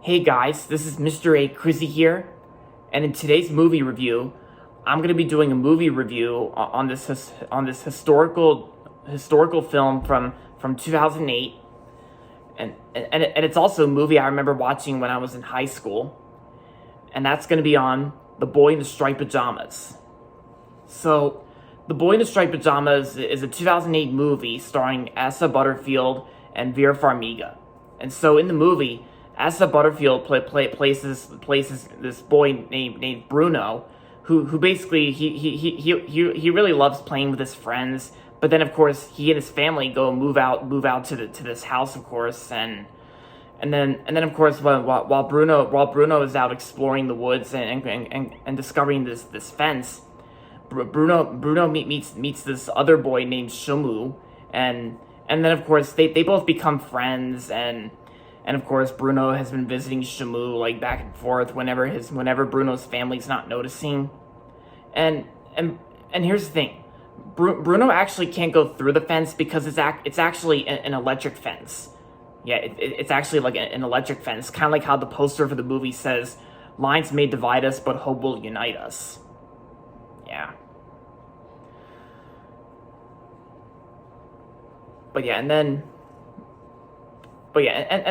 Hey guys, this is Mr. A. Crizzy here, and in today's movie review, I'm going to be doing a movie review on this historical film from 2008, and it's also a movie I remember watching when I was in high school, and that's going to be on The Boy in the Striped Pajamas. So, The Boy in the Striped Pajamas is a 2008 movie starring Asa Butterfield and Vera Farmiga, and so in the movie, Asa Butterfield places this boy named Bruno, who basically he really loves playing with his friends. But then of course he and his family move out to this house, of course, and then of course while Bruno is out exploring the woods and discovering this fence, Bruno meets this other boy named Shumu, and then of course they both become friends. And of course, Bruno has been visiting Shumu like back and forth whenever Bruno's family's not noticing. And here's the thing, Bruno actually can't go through the fence because it's actually an electric fence. Yeah, it's actually like an electric fence, kind of like how the poster for the movie says, "Lines may divide us, but hope will unite us." Yeah. But yeah, and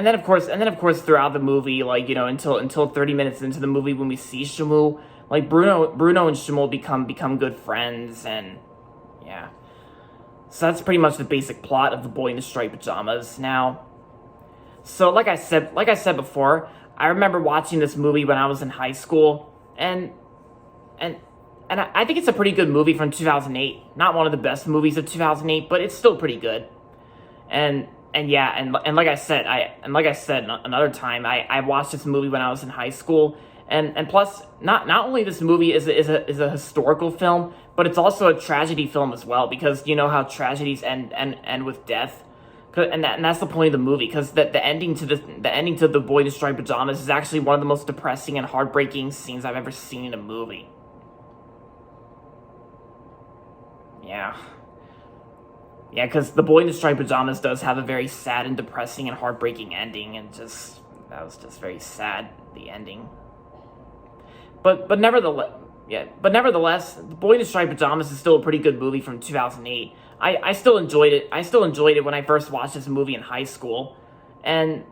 then of course throughout the movie, like, you know, until 30 minutes into the movie when we see Shumu, like Bruno and Shumu become good friends, and yeah. So that's pretty much the basic plot of The Boy in the Striped Pajamas. Now, so like I said before, I remember watching this movie when I was in high school, and I think it's a pretty good movie from 2008. Not one of the best movies of 2008, but it's still pretty good. And like I said another time, I watched this movie when I was in high school, and plus not only this movie is a historical film, but it's also a tragedy film as well, because you know how tragedies end with death, and that's the point of the movie, because the ending to The Boy in the Striped Pajamas is actually one of the most depressing and heartbreaking scenes I've ever seen in a movie. Yeah, because The Boy in the Striped Pajamas does have a very sad and depressing and heartbreaking ending, and that was just very sad, the ending. But nevertheless, The Boy in the Striped Pajamas is still a pretty good movie from 2008. I still enjoyed it. I still enjoyed it when I first watched this movie in high school, and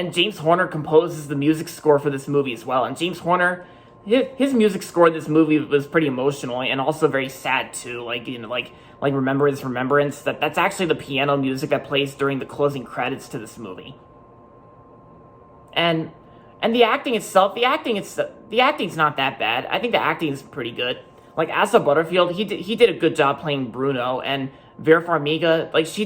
James Horner composes the music score for this movie as well. And James Horner, his music score in this movie was pretty emotional and also very sad too. Like, you know, like Remembrance. That's actually the piano music that plays during the closing credits to this movie. And the acting itself, the acting's not that bad. I think the acting is pretty good. Like Asa Butterfield, he did a good job playing Bruno, and Vera Farmiga, like she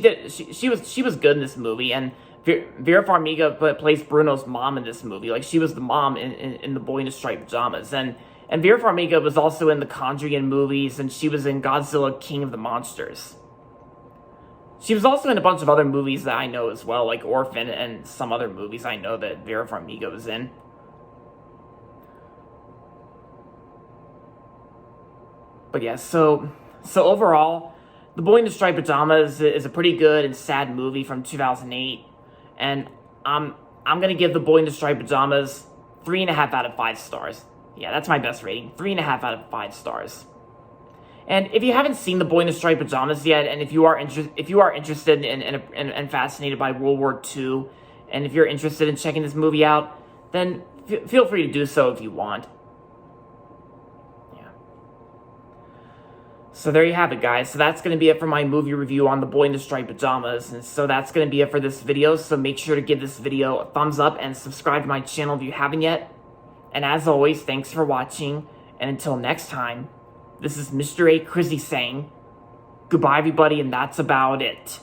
was good in this movie, and Vera Farmiga plays Bruno's mom in this movie. Like, she was the mom in The Boy in the Striped Pajamas. And Vera Farmiga was also in the Conjuring movies, and she was in Godzilla King of the Monsters. She was also in a bunch of other movies that I know as well, like Orphan and some other movies I know that Vera Farmiga was in. But yeah, so overall, The Boy in the Striped Pajamas is a pretty good and sad movie from 2008. And I'm going to give The Boy in the Striped Pajamas 3.5 out of 5 stars. Yeah, that's my best rating. 3.5 out of 5 stars. And if you haven't seen The Boy in the Striped Pajamas yet, and if you are interested and fascinated by World War II, and if you're interested in checking this movie out, then feel free to do so if you want. So there you have it, guys. So that's going to be it for my movie review on The Boy in the Striped Pajamas. And so that's going to be it for this video. So make sure to give this video a thumbs up and subscribe to my channel if you haven't yet. And as always, thanks for watching. And until next time, this is Mr. A. Crizzy saying goodbye, everybody, and that's about it.